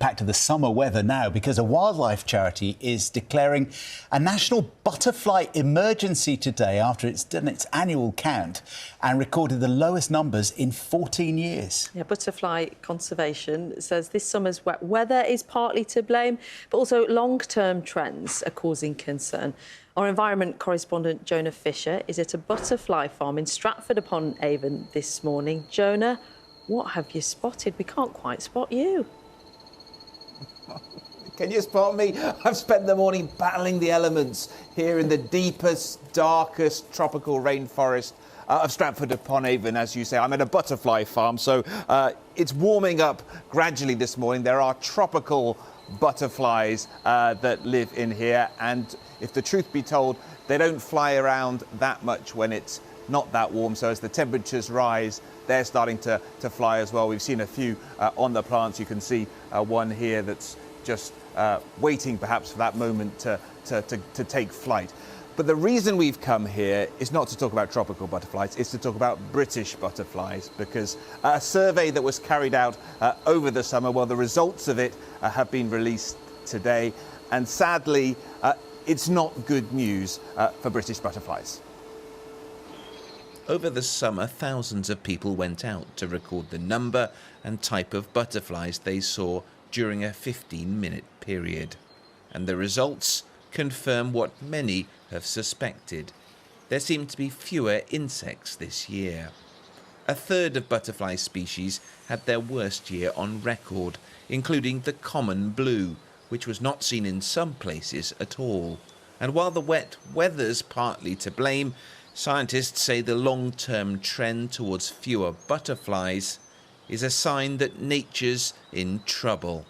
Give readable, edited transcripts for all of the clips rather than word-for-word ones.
Back to the summer weather now, because a wildlife charity is declaring a national butterfly emergency today after it's done its annual count and recorded the lowest numbers in 14 years. Yeah, Butterfly Conservation says this summer's wet weather is partly to blame, but also long-term trends are causing concern. Our environment correspondent Jonah Fisher is at a butterfly farm in Stratford-upon-Avon this morning. Jonah, what have you spotted? We can't quite spot you. Can you spot me? I've spent the morning battling the elements here in the deepest, darkest tropical rainforest of Stratford-upon-Avon, as you say. I'm at a butterfly farm, so it's warming up gradually this morning. There are tropical butterflies that live in here, and if the truth be told, they don't fly around that much when it's not that warm. So as the temperatures rise, they're starting to fly as well. We've seen a few on the plants. You can see one here that's just waiting perhaps for that moment to take flight. But the reason we've come here is not to talk about tropical butterflies, it's to talk about British butterflies, because a survey that was carried out over the summer, well, the results of it have been released today, and sadly, it's not good news for British butterflies. Over the summer, thousands of people went out to record the number and type of butterflies they saw during a 15-minute period. And the results confirm what many have suspected. There seem to be fewer insects this year. A third of butterfly species had their worst year on record, including the common blue, which was not seen in some places at all. And while the wet weather's partly to blame, scientists say the long-term trend towards fewer butterflies is a sign that nature's in trouble.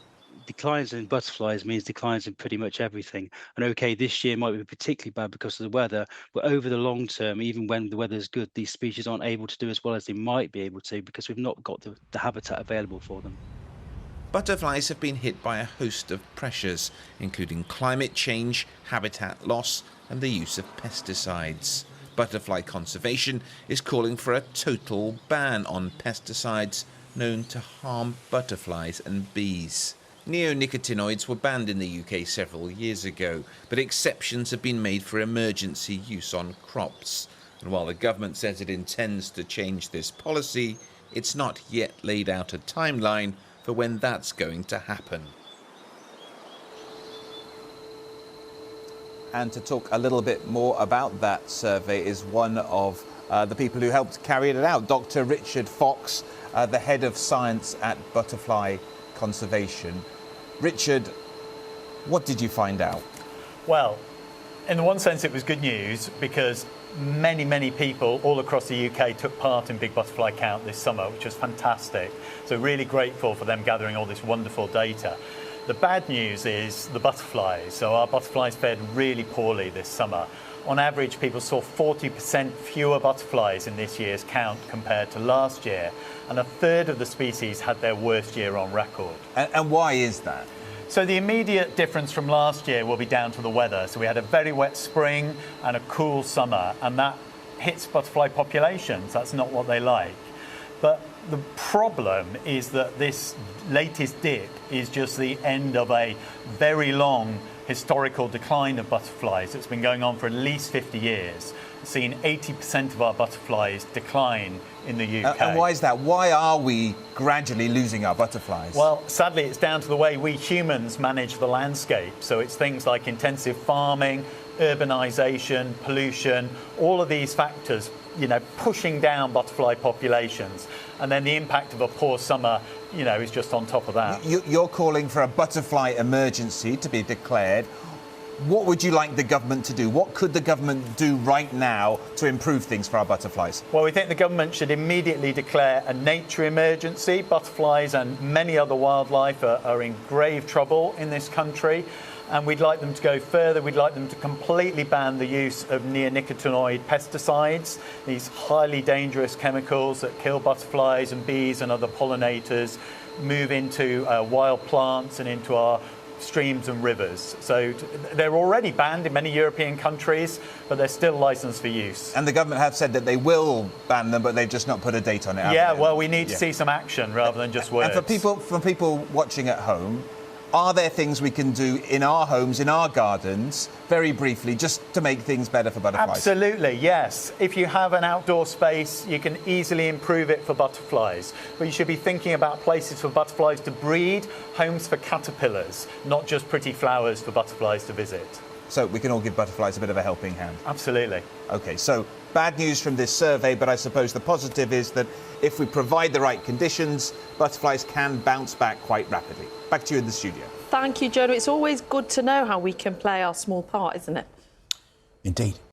Declines in butterflies means declines in pretty much everything. And okay, this year might be particularly bad because of the weather, but over the long term, even when the weather is good, these species aren't able to do as well as they might be able to because we've not got the habitat available for them. Butterflies have been hit by a host of pressures, including climate change, habitat loss, and the use of pesticides. Butterfly Conservation is calling for a total ban on pesticides known to harm butterflies and bees. Neonicotinoids were banned in the UK several years ago, but exceptions have been made for emergency use on crops. And while the government says it intends to change this policy, it's not yet laid out a timeline for when that's going to happen. And to talk a little bit more about that survey is one of the people who helped carry it out, Dr. Richard Fox, the head of science at Butterfly Conservation. Richard, what did you find out? Well, in the one sense it was good news because many people all across the UK took part in Big Butterfly Count this summer, which was fantastic. So really grateful for them gathering all this wonderful data. The bad news is the butterflies. So our butterflies fared really poorly this summer. On average, people saw 40% fewer butterflies in this year's count compared to last year, and a third of the species had their worst year on record. And why is that? So the immediate difference from last year will be down to the weather. So we had a very wet spring and a cool summer, and that hits butterfly populations. That's not what they like. But the problem is that this latest dip is just the end of a very long historical decline of butterflies. It's been going on for at least 50 years. We've seen 80% of our butterflies decline in the UK. And why is that? Why are we gradually losing our butterflies? Well, sadly, it's down to the way we humans manage the landscape. So it's things like intensive farming, urbanisation, pollution, all of these factors, pushing down butterfly populations. And then the impact of a poor summer, is just on top of that. You're calling for a butterfly emergency to be declared. What would you like the government to do? What could the government do right now to improve things for our butterflies? Well, we think the government should immediately declare a nature emergency. Butterflies and many other wildlife are in grave trouble in this country. And we'd like them to go further. We'd like them to completely ban the use of neonicotinoid pesticides, these highly dangerous chemicals that kill butterflies and bees and other pollinators, move into wild plants and into our streams and rivers. So they're already banned in many European countries, but they're still licensed for use. And the government have said that they will ban them, but they've just not put a date on it. Yeah, well, we need to see some action rather than just words. And for people watching at home, are there things we can do in our homes, in our gardens, very briefly, just to make things better for butterflies? Absolutely, yes. If you have an outdoor space, you can easily improve it for butterflies. But you should be thinking about places for butterflies to breed, homes for caterpillars, not just pretty flowers for butterflies to visit. So we can all give butterflies a bit of a helping hand. Absolutely. OK, so bad news from this survey, but I suppose the positive is that if we provide the right conditions, butterflies can bounce back quite rapidly. Back to you in the studio. Thank you, Jonah. It's always good to know how we can play our small part, isn't it? Indeed.